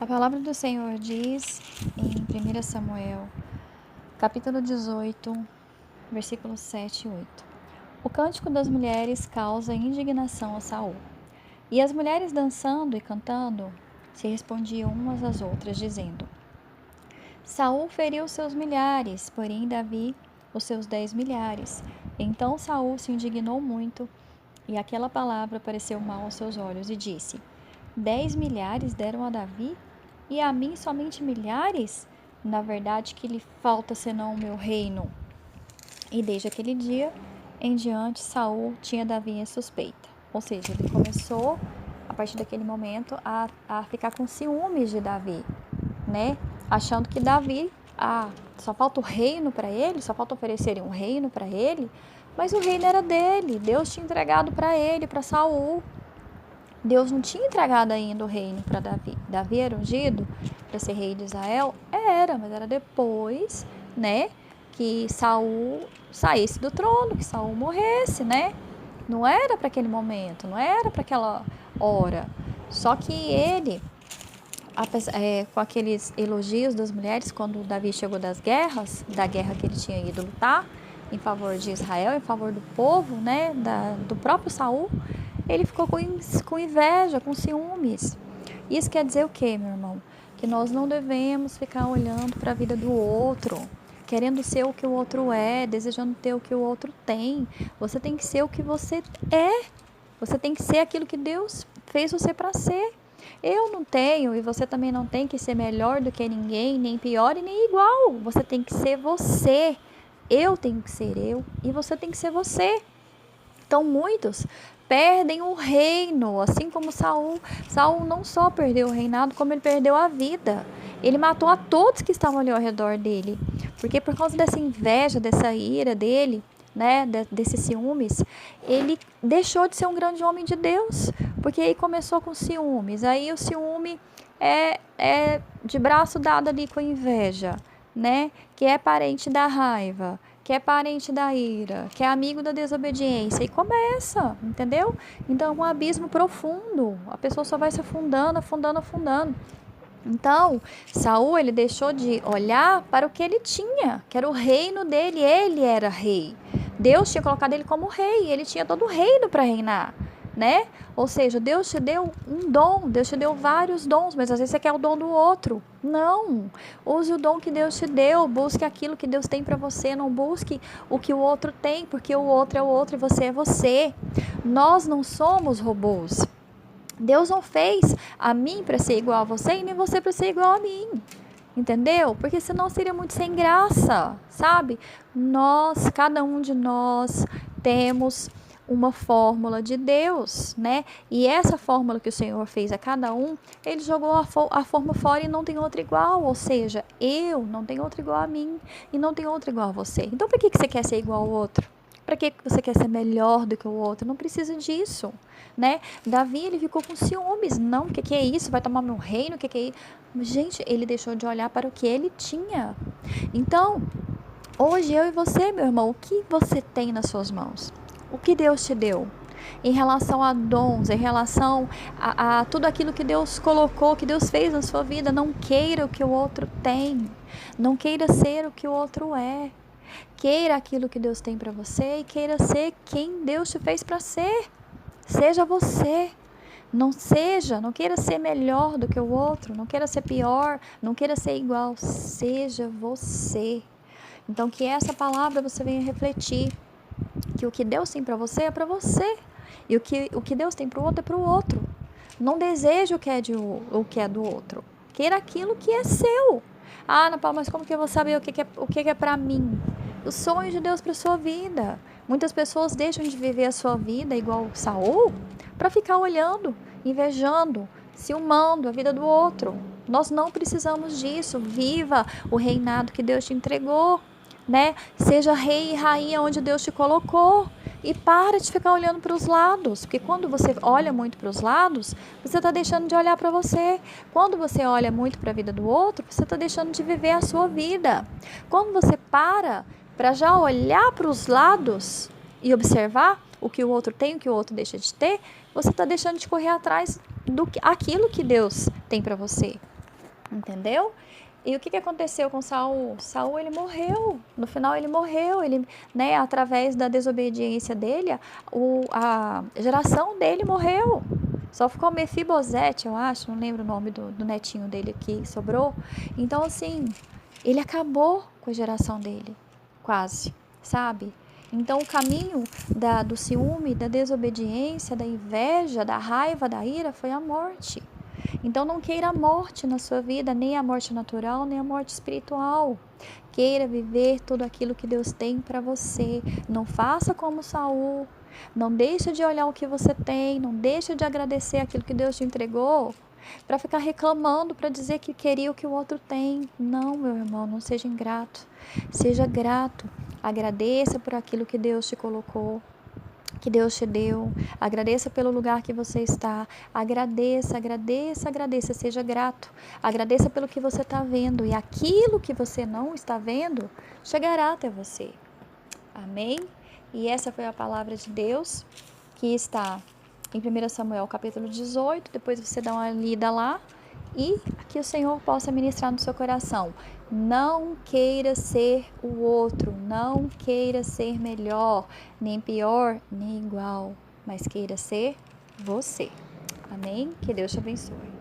A palavra do Senhor diz em 1 Samuel, capítulo 18, versículos 7 e 8. O cântico das mulheres causa indignação a Saul. E as mulheres dançando e cantando se respondiam umas às outras, dizendo: Saul feriu seus milhares, porém Davi os seus 10 milhares. Então Saul se indignou muito, e aquela palavra pareceu mal aos seus olhos, e disse: 10 milhares deram a Davi, e a mim somente milhares? Na verdade, que lhe falta senão o meu reino. E desde aquele dia em diante, Saul tinha Davi em suspeita. Ou seja, ele começou, a partir daquele momento, a ficar com ciúmes de Davi, né? Achando que Davi, só falta o reino para ele, só falta oferecerem um reino para ele, mas o reino era dele, Deus tinha entregado para ele, para Saul. Deus não tinha entregado ainda o reino para Davi. Davi era ungido para ser rei de Israel? Era, mas era depois, né, que Saul saísse do trono, que Saul morresse, né? Não era para aquele momento, não era para aquela hora. Só que ele, com aqueles elogios das mulheres, quando Davi chegou da guerra que ele tinha ido lutar em favor de Israel, em favor do povo, né, do próprio Saul, ele ficou com inveja, com ciúmes. Isso quer dizer o quê, meu irmão? Que nós não devemos ficar olhando para a vida do outro, querendo ser o que o outro é, desejando ter o que o outro tem. Você tem que ser o que você é. Você tem que ser aquilo que Deus fez você para ser. Eu não tenho, e você também não tem que ser melhor do que ninguém, nem pior e nem igual. Você tem que ser você. Eu tenho que ser eu e você tem que ser você. Então, muitos perdem o reino, assim como Saul. Saul não só perdeu o reinado, como ele perdeu a vida. Ele matou a todos que estavam ali ao redor dele. Porque por causa dessa inveja, dessa ira dele, né, desses ciúmes, ele deixou de ser um grande homem de Deus. Porque aí começou com ciúmes. Aí o ciúme é de braço dado ali com inveja, né? Que é parente da raiva, que é parente da ira, que é amigo da desobediência, e começa, entendeu? Então é um abismo profundo, a pessoa só vai se afundando, afundando, afundando. Então, Saul, ele deixou de olhar para o que ele tinha, que era o reino dele, ele era rei. Deus tinha colocado ele como rei, ele tinha todo o reino para reinar, né? Ou seja, Deus te deu um dom, Deus te deu vários dons, mas às vezes você quer o dom do outro. Não, use o dom que Deus te deu, busque aquilo que Deus tem para você, não busque o que o outro tem, porque o outro é o outro e você é você. Nós não somos robôs. Deus não fez a mim para ser igual a você e nem você para ser igual a mim. Entendeu? Porque senão seria muito sem graça, sabe? Cada um de nós temos uma fórmula de Deus, né? E essa fórmula que o Senhor fez a cada um, ele jogou a forma fora e não tem outra igual. Ou seja, eu não tenho outra igual a mim e não tenho outra igual a você. Então, por que você quer ser igual ao outro? Para que você quer ser melhor do que o outro? Não precisa disso, né? Davi, ele ficou com ciúmes. Não, o que é isso? Vai tomar meu reino? O que é isso? Gente, ele deixou de olhar para o que ele tinha. Então, hoje eu e você, meu irmão, o que você tem nas suas mãos? O que Deus te deu? Em relação a dons, em relação a tudo aquilo que Deus colocou, que Deus fez na sua vida, não queira o que o outro tem. Não queira ser o que o outro é. Queira aquilo que Deus tem para você e queira ser quem Deus te fez para ser. Seja você. Não queira ser melhor do que o outro, não queira ser pior, não queira ser igual. Seja você. Então, que essa palavra você venha refletir. Que o que Deus tem para você é para você. E o que Deus tem para o outro é para o outro. Não deseje o que é do outro. Queira aquilo que é seu. Ana Paula, mas como que eu vou saber o que é para mim? Os sonhos de Deus para sua vida. Muitas pessoas deixam de viver a sua vida igual Saul para ficar olhando, invejando, ciumando a vida do outro. Nós não precisamos disso. Viva o reinado que Deus te entregou, né? Seja rei e rainha onde Deus te colocou. E para de ficar olhando para os lados, porque quando você olha muito para os lados, você está deixando de olhar para você. Quando você olha muito para a vida do outro, você está deixando de viver a sua vida. Quando você para já olhar para os lados e observar o que o outro tem, o que o outro deixa de ter, você está deixando de correr atrás aquilo que Deus tem para você. Entendeu? E o que aconteceu com Saul? Saul, ele morreu. No final, ele morreu. Ele, né, através da desobediência dele, a geração dele morreu. Só ficou Mefibosete, eu acho, não lembro o nome do netinho dele que sobrou. Então, assim, ele acabou com a geração dele, quase, sabe? Então, o caminho do ciúme, da desobediência, da inveja, da raiva, da ira, foi a morte. Então, não queira a morte na sua vida, nem a morte natural, nem a morte espiritual. Queira viver tudo aquilo que Deus tem para você. Não faça como Saul. Não deixe de olhar o que você tem. Não deixe de agradecer aquilo que Deus te entregou para ficar reclamando, para dizer que queria o que o outro tem. Não, meu irmão, não seja ingrato. Seja grato. Agradeça por aquilo que Deus te colocou, que Deus te deu. Agradeça pelo lugar que você está. Agradeça, agradeça, agradeça. Seja grato. Agradeça pelo que você está vendo. E aquilo que você não está vendo chegará até você. Amém? E essa foi a palavra de Deus que está em 1 Samuel capítulo 18. Depois você dá uma lida lá. E que o Senhor possa ministrar no seu coração. Não queira ser o outro, não queira ser melhor, nem pior, nem igual, mas queira ser você. Amém? Que Deus te abençoe.